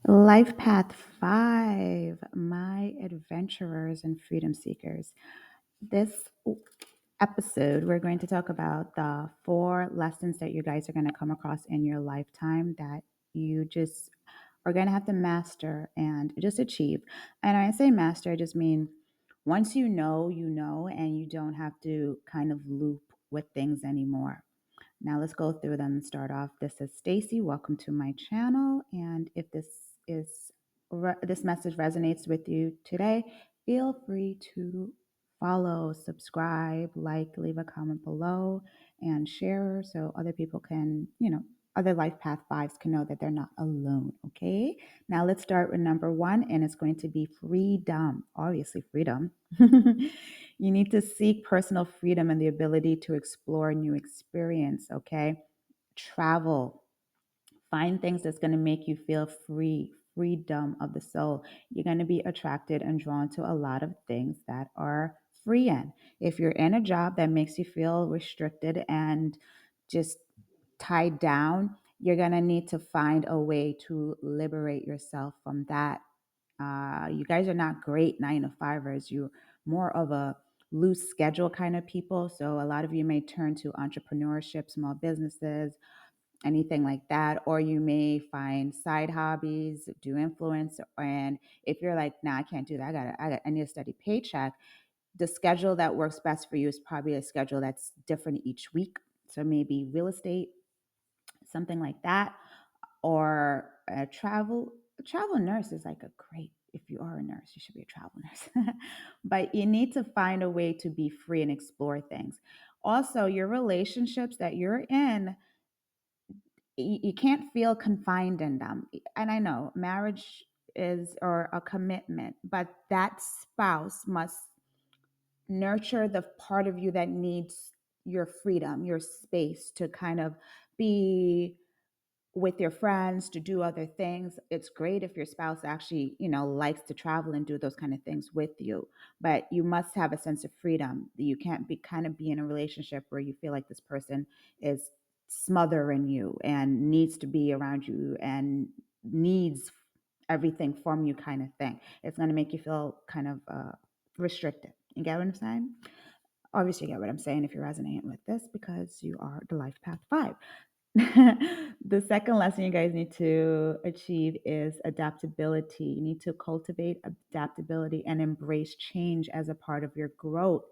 Life Path 5, my adventurers and freedom seekers. This episode, we're going to talk about the 4 lessons that you guys are going to come across in your lifetime that you just are going to have to master and just achieve. And when I say master, I just mean once you know, and you don't have to kind of loop with things anymore. Now let's go through them and start off. This is Stacy. Welcome to my channel. And if this message resonates with you today, feel free to follow, subscribe, like, leave a comment below, and share so other people can, other life path fives can know that they're not alone. Okay. Now let's start with number 1, and it's going to be freedom. Obviously, freedom. You need to seek personal freedom and the ability to explore new experience, okay? Travel. Find things that's going to make you feel free, freedom of the soul. You're going to be attracted and drawn to a lot of things that are free in. If you're in a job that makes you feel restricted and just tied down, you're going to need to find a way to liberate yourself from that. You guys are not great 9 to 5ers. You're more of a loose schedule kind of people. So a lot of you may turn to entrepreneurship, small businesses, anything like that, or you may find side hobbies, do influence. And if you're like, nah, I can't do that. I need a steady paycheck. The schedule that works best for you is probably a schedule that's different each week. So maybe real estate, something like that, or a travel nurse is like a great, if you are a nurse you should be a travel nurse. But you need to find a way to be free and explore things. Also, your relationships that you're in, you can't feel confined in them. And I know marriage is or a commitment, but that spouse must nurture the part of you that needs your freedom, your space to kind of be with your friends, to do other things. It's great if your spouse actually, likes to travel and do those kind of things with you, but you must have a sense of freedom. You can't be in a relationship where you feel like this person is smothering you and needs to be around you and needs everything from you kind of thing. It's going to make you feel kind of restricted. You get what I'm saying? Obviously, you get what I'm saying if you're resonating with this because you are the life path 5. The second lesson you guys need to achieve is adaptability. You need to cultivate adaptability and embrace change as a part of your growth.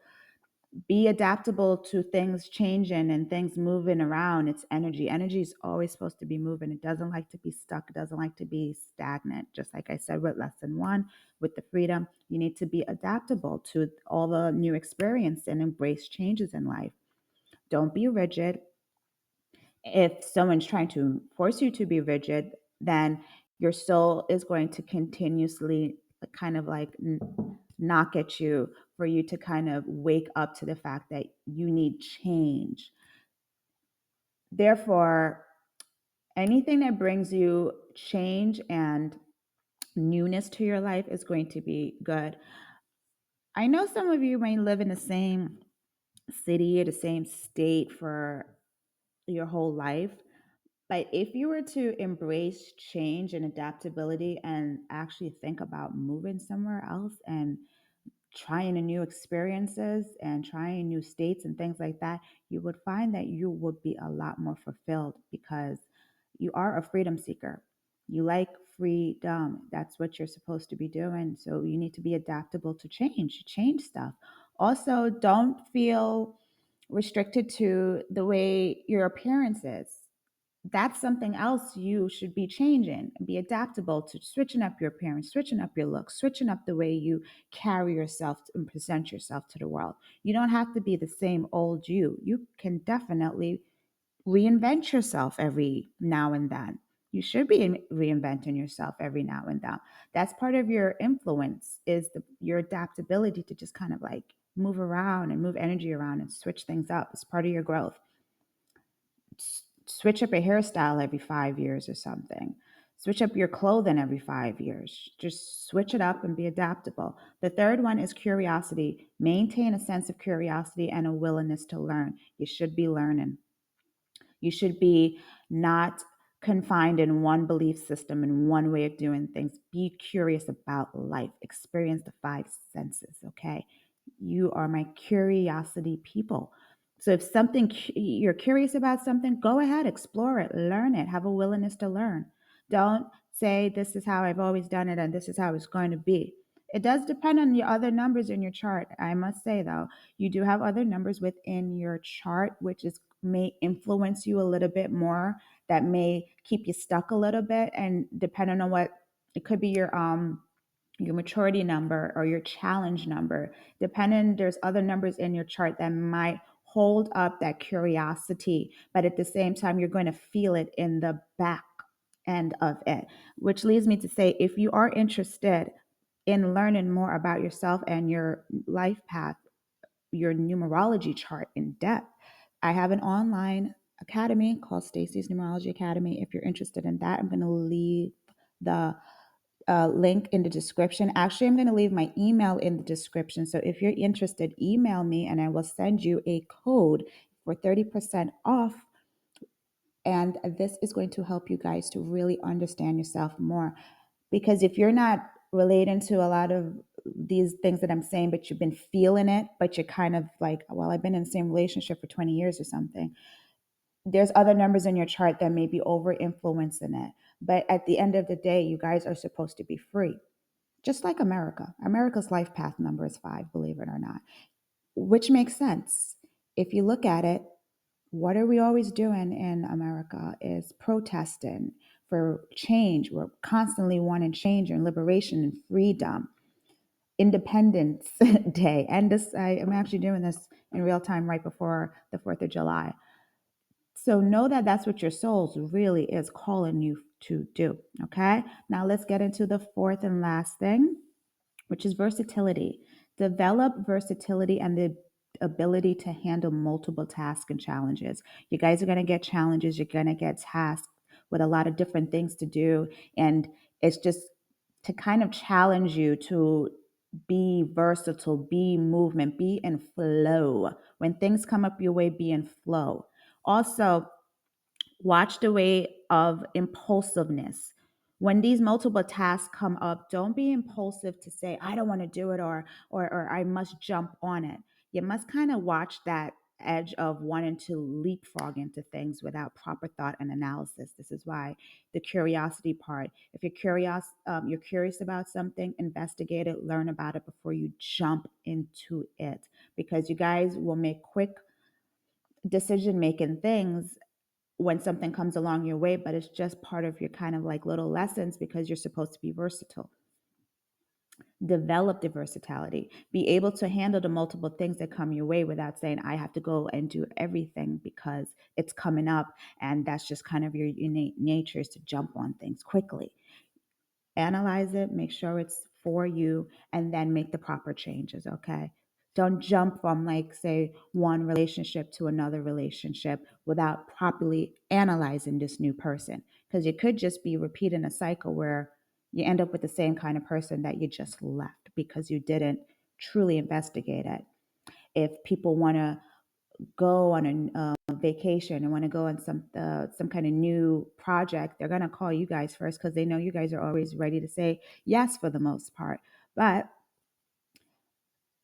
Be adaptable to things changing and things moving around. It's energy. Energy is always supposed to be moving. It doesn't like to be stuck. It doesn't like to be stagnant. Just like I said with lesson 1, with the freedom, you need to be adaptable to all the new experience and embrace changes in life. Don't be rigid. If someone's trying to force you to be rigid, then your soul is going to continuously kind of like knock at you for you to kind of wake up to the fact that you need change. Therefore, anything that brings you change and newness to your life is going to be good. I know some of you may live in the same city or the same state for your whole life. But if you were to embrace change and adaptability and actually think about moving somewhere else and trying new experiences and trying new states and things like that, you would find that you would be a lot more fulfilled because you are a freedom seeker. You like freedom. That's what you're supposed to be doing. So you need to be adaptable to change stuff. Also, don't feel restricted to the way your appearance is. That's something else you should be changing and be adaptable to switching up your appearance, switching up your look, switching up the way you carry yourself and present yourself to the world. You don't have to be the same old you. You can definitely reinvent yourself every now and then. You should be reinventing yourself every now and then. That's part of your influence is your adaptability to just kind of like move around and move energy around and switch things up. It's part of your growth. Switch up a hairstyle every 5 years or something. Switch up your clothing every 5 years. Just switch it up and be adaptable. The third one is curiosity. Maintain a sense of curiosity and a willingness to learn. You should be learning. You should be not confined in one belief system and one way of doing things. Be curious about life. Experience the five senses, okay? You are my curiosity people. So if something you're curious about something, go ahead, explore it, learn it, have a willingness to learn. Don't say this is how I've always done it and this is how it's going to be. It does depend on your other numbers in your chart. I must say though, you do have other numbers within your chart, which is may influence you a little bit more, that may keep you stuck a little bit, and depending on what it could be, your maturity number or your challenge number, depending, there's other numbers in your chart that might hold up that curiosity, but at the same time you're going to feel it in the back end of it, which leads me to say, if you are interested in learning more about yourself and your life path, your numerology chart in depth, I have an online academy called Stacy's Numerology Academy. If you're interested in that, I'm going to leave the link in the description. Actually, I'm going to leave my email in the description. So if you're interested, email me and I will send you a code for 30% off. And this is going to help you guys to really understand yourself more. Because if you're not relating to a lot of these things that I'm saying, but you've been feeling it, but you're kind of like, well, I've been in the same relationship for 20 years or something, there's other numbers in your chart that may be over influencing it. But at the end of the day, you guys are supposed to be free. Just like America. America's life path number is 5, believe it or not, which makes sense. If you look at it, what are we always doing in America is protesting for change. We're constantly wanting change and liberation and freedom. Independence Day. And this, I'm actually doing this in real time right before the 4th of July. So know that that's what your soul really is calling you to do. Okay. Now let's get into the fourth and last thing, which is versatility. Develop versatility and the ability to handle multiple tasks and challenges. You guys are going to get challenges, you're going to get tasked with a lot of different things to do. And it's just to kind of challenge you to be versatile, be movement, be in flow. When things come up your way, be in flow. Also, watch the way of impulsiveness. When these multiple tasks come up, don't be impulsive to say, I don't want to do it, or I must jump on it. You must kind of watch that edge of wanting to leapfrog into things without proper thought and analysis. This is why the curiosity part. If you're curious about something, investigate it, learn about it before you jump into it, because you guys will make quick decision making things when something comes along your way, but it's just part of your kind of like little lessons, because you're supposed to be versatile. Develop the versatility. Be able to handle the multiple things that come your way without saying, I have to go and do everything because it's coming up. And that's just kind of your innate nature, is to jump on things quickly. Analyze it, make sure it's for you, and then make the proper changes, okay? Don't jump from, like, say, one relationship to another relationship without properly analyzing this new person, because you could just be repeating a cycle where you end up with the same kind of person that you just left because you didn't truly investigate it. If people want to go on a vacation and want to go on some kind of new project, they're going to call you guys first because they know you guys are always ready to say yes for the most part. But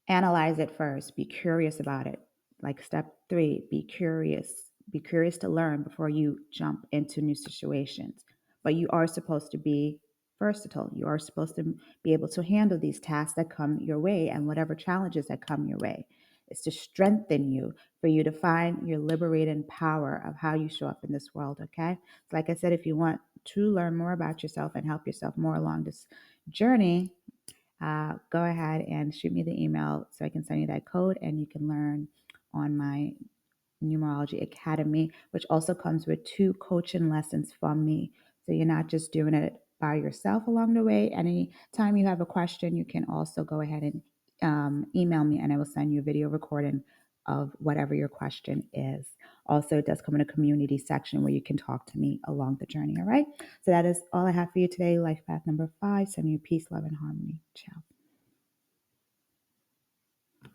analyze it first. Be curious about it. Like step 3, be curious. Be curious to learn before you jump into new situations. But you are supposed to be versatile. You are supposed to be able to handle these tasks that come your way and whatever challenges that come your way. It's to strengthen you, for you to find your liberating power of how you show up in this world, okay? So like I said, if you want to learn more about yourself and help yourself more along this journey, go ahead and shoot me the email so I can send you that code, and you can learn on my Numerology Academy, which also comes with 2 coaching lessons from me. So you're not just doing it by yourself along the way. Anytime you have a question, you can also go ahead and email me, and I will send you a video recording of whatever your question is. Also, it does come in a community section where you can talk to me along the journey. All right. So that is all I have for you today. Life path number 5. Sending you peace, love, and harmony. Ciao.